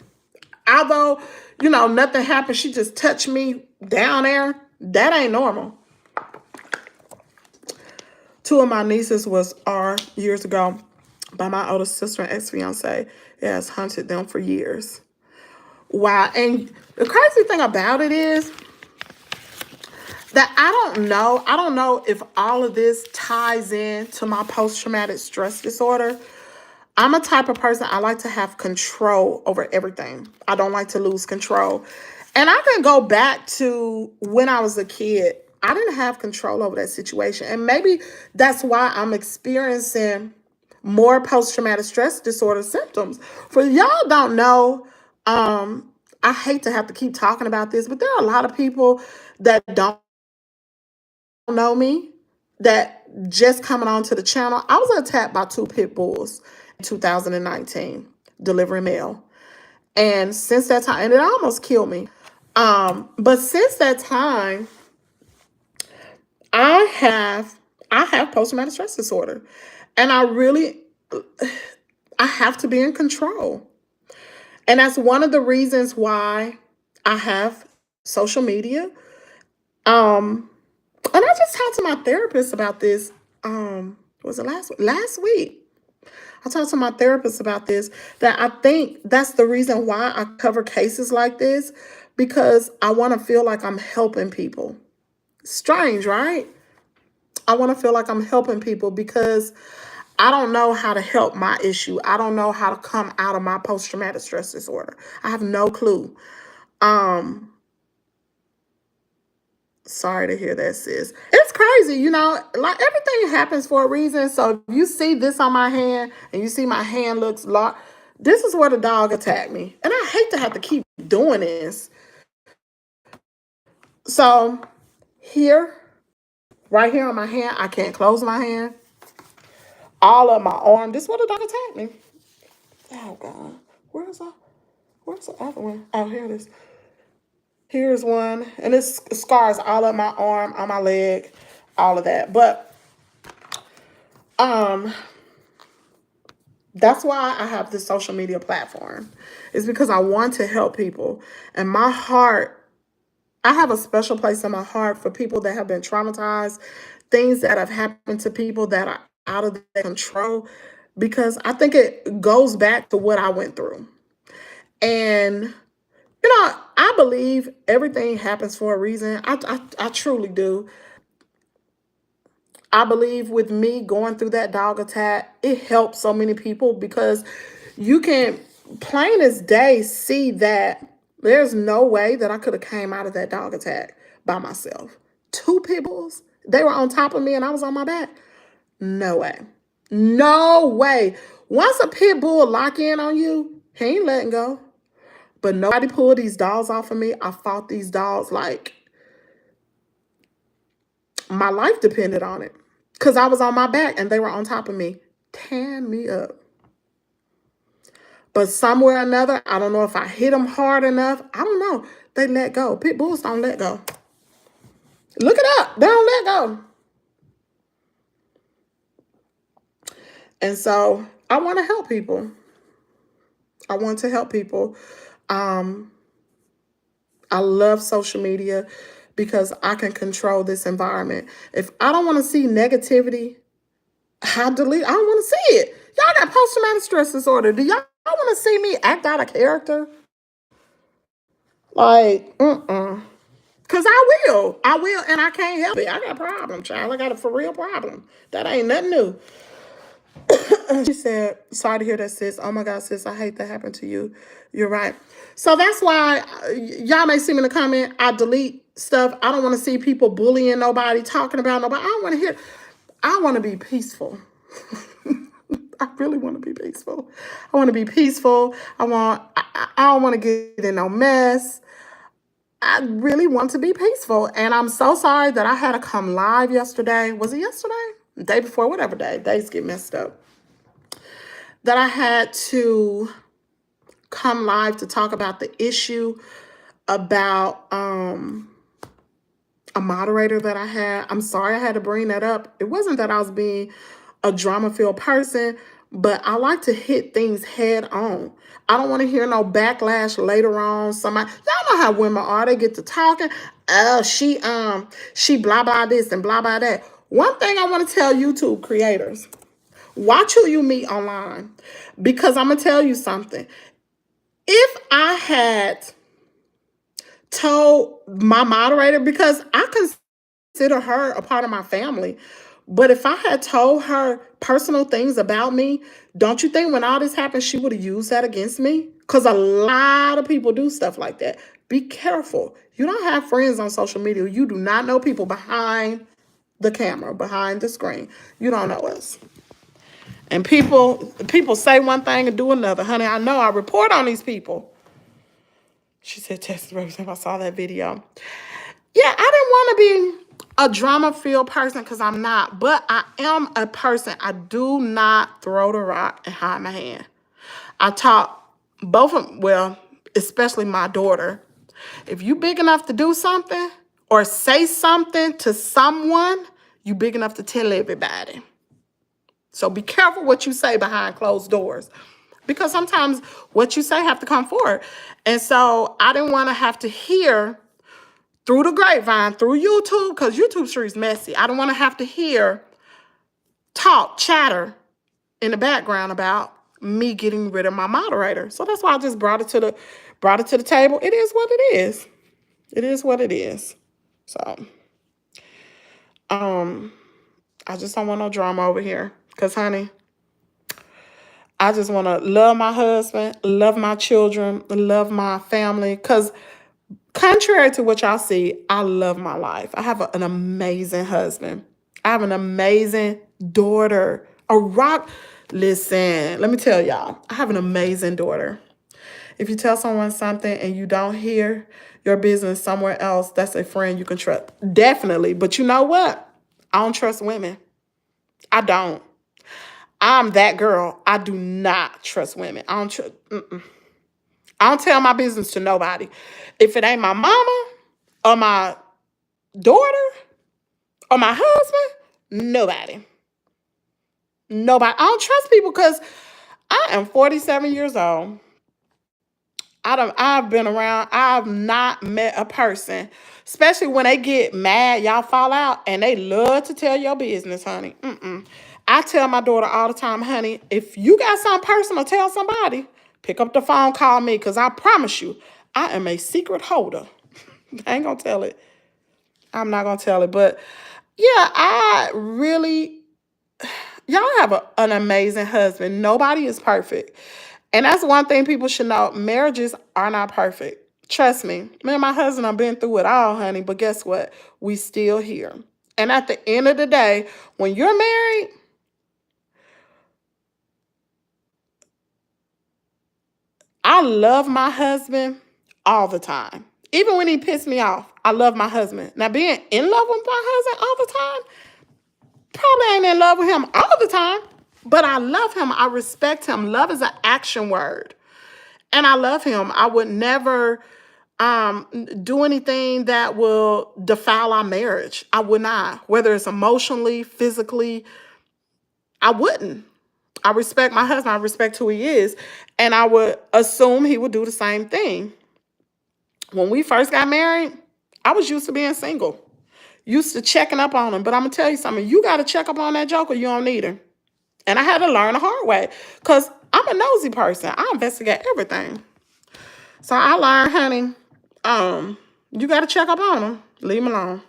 Although, nothing happened. She just touched me down there. That ain't normal. 2 of my nieces was years ago by my older sister and ex-fiance. It has haunted them for years. Wow. And the crazy thing about it is that I don't know if all of this ties in to my post-traumatic stress disorder. I'm a type of person, I like to have control over everything. I don't like to lose control. And I can go back to when I was a kid. I didn't have control over that situation. And maybe that's why I'm experiencing more post-traumatic stress disorder symptoms. For y'all don't know, I hate to have to keep talking about this, but there are a lot of people that don't know me that just coming onto the channel. I was attacked by 2 pit bulls in 2019, delivering mail. And since that time, and it almost killed me. But since that time, I have post-traumatic stress disorder. And I really I have to be in control. And that's one of the reasons why I have social media. And I just talked to my therapist about this. Was it last week? I talked to my therapist about this, that I think that's the reason why I cover cases like this, because I want to feel like I'm helping people. Strange, right? I want to feel like I'm helping people because I don't know how to help my issue. I don't know how to come out of my post-traumatic stress disorder. I have no clue. Sorry to hear that, sis. It's crazy, like everything happens for a reason. So if you see this on my hand and you see my hand looks locked, this is where the dog attacked me. And I hate to have to keep doing this. So here, right here on my hand, I can't close my hand. All of my arm, this is where the dog attacked me. Oh God, where's the other one? Oh, here it is. Here's one, and it's scars all up my arm, on my leg, all of that. But that's why I have this social media platform. It's because I want to help people. And my heart, I have a special place in my heart for people that have been traumatized, things that have happened to people that are out of their control, because I think it goes back to what I went through. And I believe everything happens for a reason. I truly do. I believe with me going through that dog attack, it helped so many people, because you can plain as day see that there's no way that I could have came out of that dog attack by myself. Two pit bulls, they were on top of me and I was on my back. No way. No way. Once a pit bull lock in on you, he ain't letting go. But nobody pulled these dogs off of me. I fought these dogs like my life depended on it, because I was on my back and they were on top of me, tearing me up. But somewhere or another, I don't know if I hit them hard enough. I don't know. They let go. Pit bulls don't let go. Look it up. They don't let go. And so I want to help people. I want to help people. I love social media because I can control this environment. If I don't want to see negativity, I delete. I don't want to see it. Y'all got post-traumatic stress disorder. Do y'all want to see me act out of character? Like, Because I will, and I can't help it. I got a problem, child. I got a for real problem. That ain't nothing new. She said, sorry to hear that, sis. Oh my God, sis, I hate that happened to you. You're right. So that's why y'all may see me in the comment, I delete stuff. I don't want to see people bullying nobody, talking about nobody. I don't want to hear. I want to be peaceful. I really want to be peaceful. I want to be peaceful. I don't want to get in no mess. I really want to be peaceful. And I'm so sorry that I had to come live yesterday. Was it yesterday? The day before, whatever day. Days get messed up. That I had to come live to talk about the issue about a moderator that I had. I'm sorry I had to bring that up. It wasn't that I was being a drama-filled person, but I like to hit things head on. I don't want to hear no backlash later on. Somebody, y'all know how women are. They get to talking. Oh, she blah blah this and blah blah that. One thing I want to tell YouTube creators: watch who you meet online, because I'm gonna tell you something. If I had told my moderator, because I consider her a part of my family, but if I had told her personal things about me, don't you think when all this happened, she would have used that against me? Because a lot of people do stuff like that. Be careful. You don't have friends on social media. You do not know people behind the camera, behind the screen. You don't know us. And people say one thing and do another. Honey, I know. I report on these people. She said, text the representative. I saw that video. Yeah, I didn't want to be a drama-filled person, because I'm not. But I am a person. I do not throw the rock and hide my hand. I taught both of them, well, especially my daughter, if you big enough to do something or say something to someone, you big enough to tell everybody. So be careful what you say behind closed doors, because sometimes what you say have to come forward. And so I didn't want to have to hear through the grapevine, through YouTube, because YouTube street's messy. I don't want to have to hear talk, chatter in the background about me getting rid of my moderator. So that's why I just brought it to the table. It is what it is. It is what it is. So I just don't want no drama over here. Because, honey, I just want to love my husband, love my children, love my family. Because contrary to what y'all see, I love my life. I have an amazing husband. I have an amazing daughter. Listen, let me tell y'all, I have an amazing daughter. If you tell someone something and you don't hear your business somewhere else, that's a friend you can trust. Definitely. But you know what? I don't trust women. I don't. I'm that girl. I do not trust women. I don't trust. I don't tell my business to nobody. If it ain't my mama or my daughter or my husband, nobody. Nobody. I don't trust people because I am 47 years old. I've been around. I've not met a person, especially when they get mad, y'all fall out, and they love to tell your business, honey. I tell my daughter all the time, honey, if you got something personal, tell somebody. Pick up the phone, call me, because I promise you, I am a secret holder. I ain't going to tell it. I'm not going to tell it. But, yeah, y'all have an amazing husband. Nobody is perfect. And that's one thing people should know. Marriages are not perfect. Trust me. Me and my husband have been through it all, honey. But guess what? We still here. And at the end of the day, when you're married, I love my husband all the time. Even when he pissed me off, I love my husband. Now, being in love with my husband all the time, probably ain't in love with him all the time. But I love him. I respect him. Love is an action word. And I love him. I would never do anything that will defile our marriage. I would not. Whether it's emotionally, physically, I wouldn't. I respect my husband. I respect who he is. And I would assume he would do the same thing. When we first got married, I was used to being single. Used to checking up on him. But I'm going to tell you something. You got to check up on that joker. You don't need her. And I had to learn the hard way. Because I'm a nosy person. I investigate everything. So I learned, honey, you got to check up on him. Leave him alone.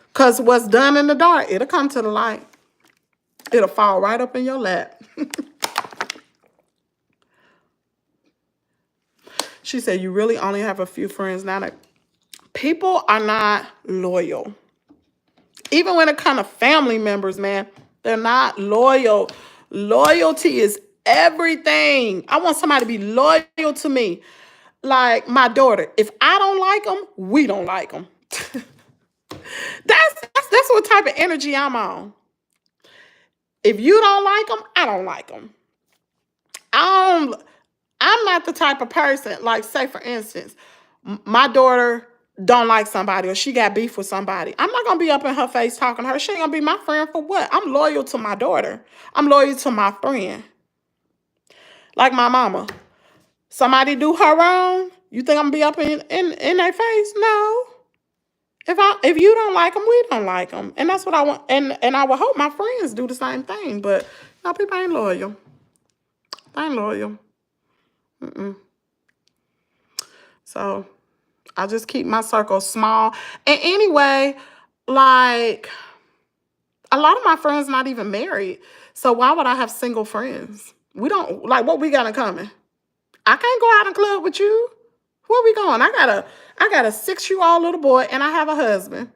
Because what's done in the dark, it'll come to the light. It'll fall right up in your lap. She said, you really only have a few friends now. People are not loyal. Even when it comes to family members, man, they're not loyal. Loyalty is everything. I want somebody to be loyal to me. Like my daughter. If I don't like them, we don't like them. That's what type of energy I'm on. If you don't like them, I don't like them. I'm not the type of person, like say for instance, my daughter don't like somebody or she got beef with somebody. I'm not going to be up in her face talking to her. She ain't going to be my friend for what? I'm loyal to my daughter. I'm loyal to my friend. Like my mama. Somebody do her wrong, you think I'm going to be up in their face? No. If you don't like them, we don't like them. And that's what I want. And I would hope my friends do the same thing. But no, people ain't loyal. They ain't loyal. So I just keep my circle small. And anyway, like a lot of my friends not even married. So why would I have single friends? We don't, like, what we got in common? I can't go out and club with you. Where we going? I got a 6-year-old little boy and I have a husband.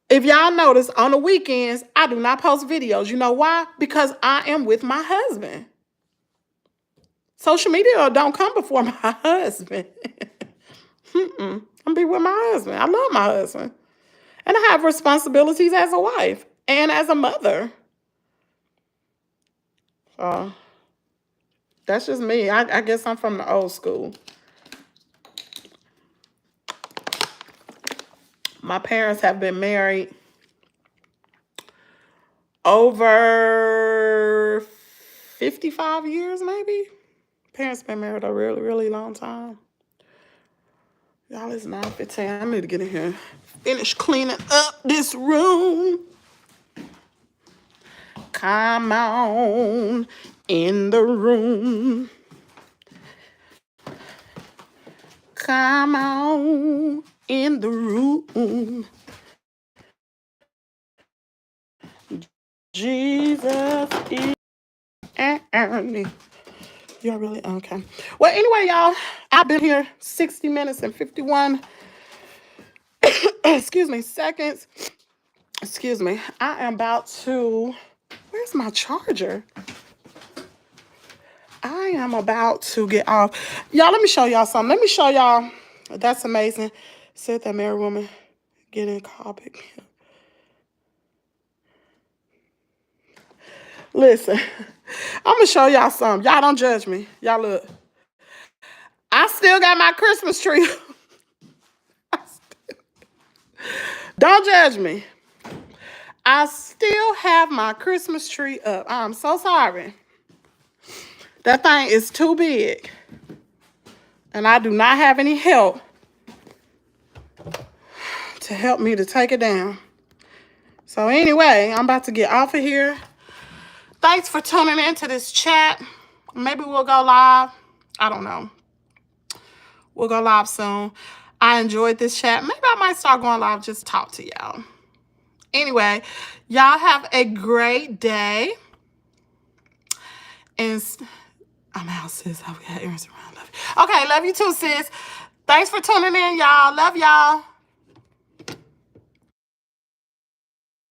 If y'all notice, on the weekends, I do not post videos. You know why? Because I am with my husband. Social media don't come before my husband. I'm be with my husband. I love my husband. And I have responsibilities as a wife and as a mother. So that's just me. I guess I'm from the old school. My parents have been married over 55 years, maybe. Parents been married a really, really long time. Y'all, it's 9:15. I need to get in here. Finish cleaning up this room. Come on in the room. Come on in the room. Jesus is Ernie. Y'all really okay? Well, anyway, y'all, I've been here 60 minutes and 51 excuse me, seconds. Excuse me. I am about to, where's my charger? I am about to get off. Y'all, let me show y'all something. Let me show y'all. That's amazing. Said that married woman get in car, pick me up. Listen, I'm going to show y'all something. Y'all don't judge me. Y'all look. I still got my Christmas tree. Don't judge me. I still have my Christmas tree up. I'm so sorry. That thing is too big. And I do not have any help to help me to take it down. So anyway, I'm about to get off of here. Thanks for tuning into this chat. Maybe we'll go live. I don't know. We'll go live soon. I enjoyed this chat. Maybe I might start going live, just talk to y'all. Anyway, y'all have a great day. And I'm out, sis. I've got errands around. Love you. Okay, love you too, sis. Thanks for tuning in, y'all. Love y'all.